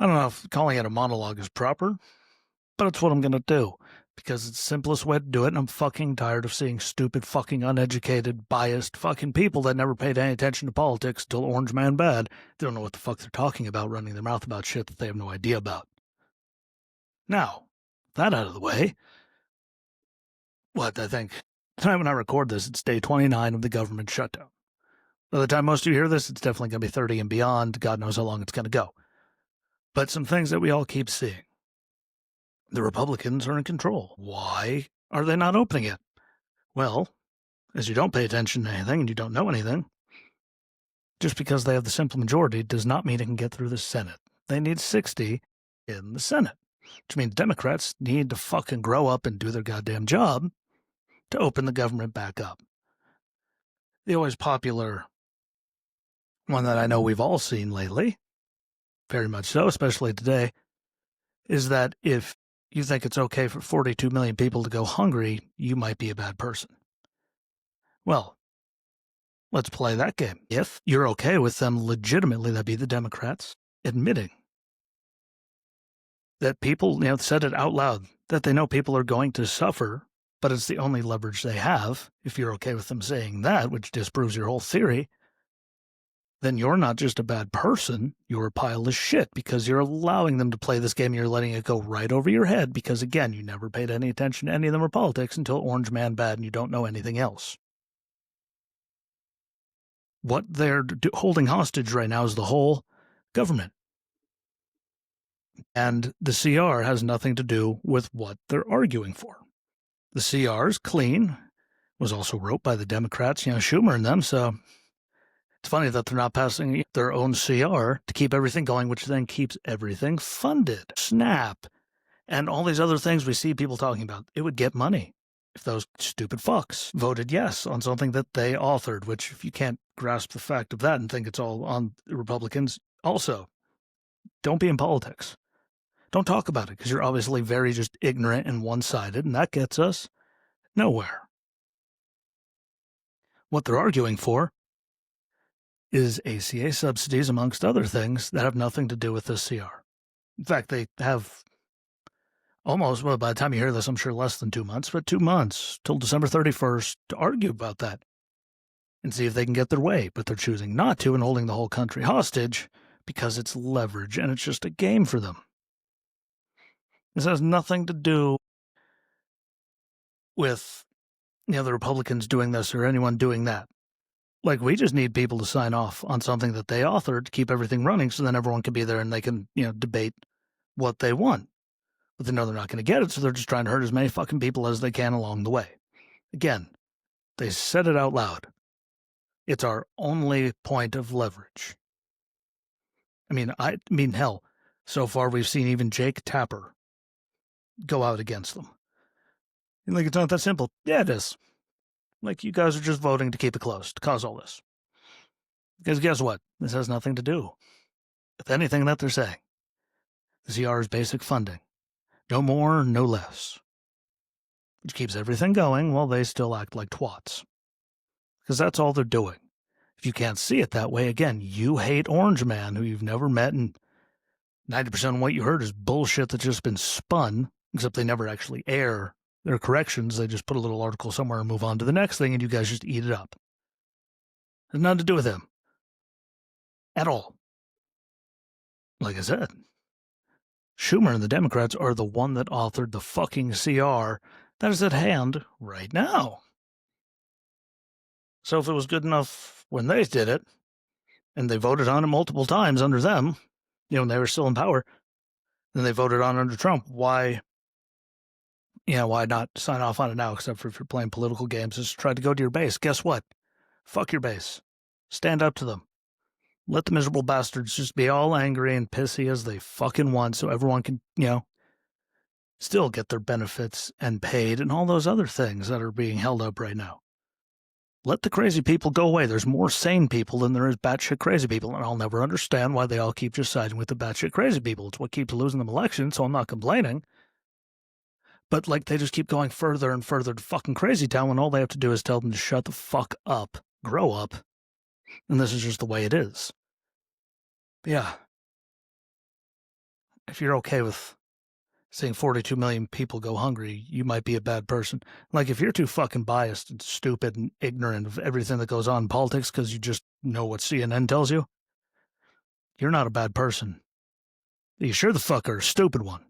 I don't know if calling it a monologue is proper, but it's what I'm going to do because it's the simplest way to do it, and I'm fucking tired of seeing stupid, fucking uneducated, biased fucking people that never paid any attention to politics until Orange Man bad. They don't know what the fuck they're talking about, running their mouth about shit that they have no idea about. Now, that out of the way, I think, the time when I record this, it's day 29 of the government shutdown. By the time most of you hear this, it's definitely going to be 30 and beyond. God knows how long it's going to go. But some things that we all keep seeing. The Republicans are in control. Why are they not opening it? Well, as you don't pay attention to anything and you don't know anything, just because they have the simple majority does not mean it can get through the Senate. They need 60 in the Senate, which means Democrats need to fucking grow up and do their goddamn job to open the government back up. The always popular one that I know we've all seen lately, very much so, especially today, is that if you think it's okay for 42 million people to go hungry, you might be a bad person. Well, let's play that game. If you're okay with them legitimately, that'd be the Democrats, admitting that people, said it out loud, that they know people are going to suffer, but it's the only leverage they have. If you're okay with them saying that, which disproves your whole theory, then you're not just a bad person, you're a pile of shit because you're allowing them to play this game and you're letting it go right over your head because, again, you never paid any attention to any of them or politics until Orange Man bad and you don't know anything else. What they're holding hostage right now is the whole government. And the CR has nothing to do with what they're arguing for. The CR is clean, was also wrote by the Democrats, Schumer and them, so it's funny that they're not passing their own CR to keep everything going, which then keeps everything funded. SNAP and all these other things we see people talking about. It would get money if those stupid fucks voted yes on something that they authored, which if you can't grasp the fact of that and think it's all on the Republicans, also, don't be in politics. Don't talk about it because you're obviously very just ignorant and one-sided, and that gets us nowhere. What they're arguing for is ACA subsidies, amongst other things, that have nothing to do with this CR. In fact, they have almost, by the time you hear this, I'm sure less than 2 months, but 2 months till December 31st to argue about that and see if they can get their way. But they're choosing not to and holding the whole country hostage because it's leverage and it's just a game for them. This has nothing to do with, the Republicans doing this or anyone doing that. Like, we just need people to sign off on something that they authored to keep everything running so then everyone can be there and they can, debate what they want. But they know they're not going to get it, so they're just trying to hurt as many fucking people as they can along the way. Again, they said it out loud. It's our only point of leverage. I mean, hell, so far we've seen even Jake Tapper go out against them. And it's not that simple. Yeah, it is. You guys are just voting to keep it close, to cause all this. Because guess what? This has nothing to do with anything that they're saying. The CR is basic funding. No more, no less. Which keeps everything going while they still act like twats. Because that's all they're doing. If you can't see it that way, again, you hate Orange Man, who you've never met, and 90% of what you heard is bullshit that's just been spun, except they never actually air their corrections. They just put a little article somewhere and move on to the next thing, and you guys just eat it up. It has nothing to do with him. At all. Like I said, Schumer and the Democrats are the one that authored the fucking CR that is at hand right now. So if it was good enough when they did it, and they voted on it multiple times under them, when they were still in power, then they voted on it under Trump, why not sign off on it now, except for if you're playing political games, just try to go to your base. Guess what? Fuck your base. Stand up to them. Let the miserable bastards just be all angry and pissy as they fucking want so everyone can, still get their benefits and paid and all those other things that are being held up right now. Let the crazy people go away. There's more sane people than there is batshit crazy people, and I'll never understand why they all keep just siding with the batshit crazy people. It's what keeps losing them elections, so I'm not complaining. But, they just keep going further and further to fucking crazy town when all they have to do is tell them to shut the fuck up, grow up, and this is just the way it is. But yeah. if you're okay with seeing 42 million people go hungry, you might be a bad person. Like, if you're too fucking biased and stupid and ignorant of everything that goes on in politics because you just know what CNN tells you, you're not a bad person. You sure the fuck are a stupid one.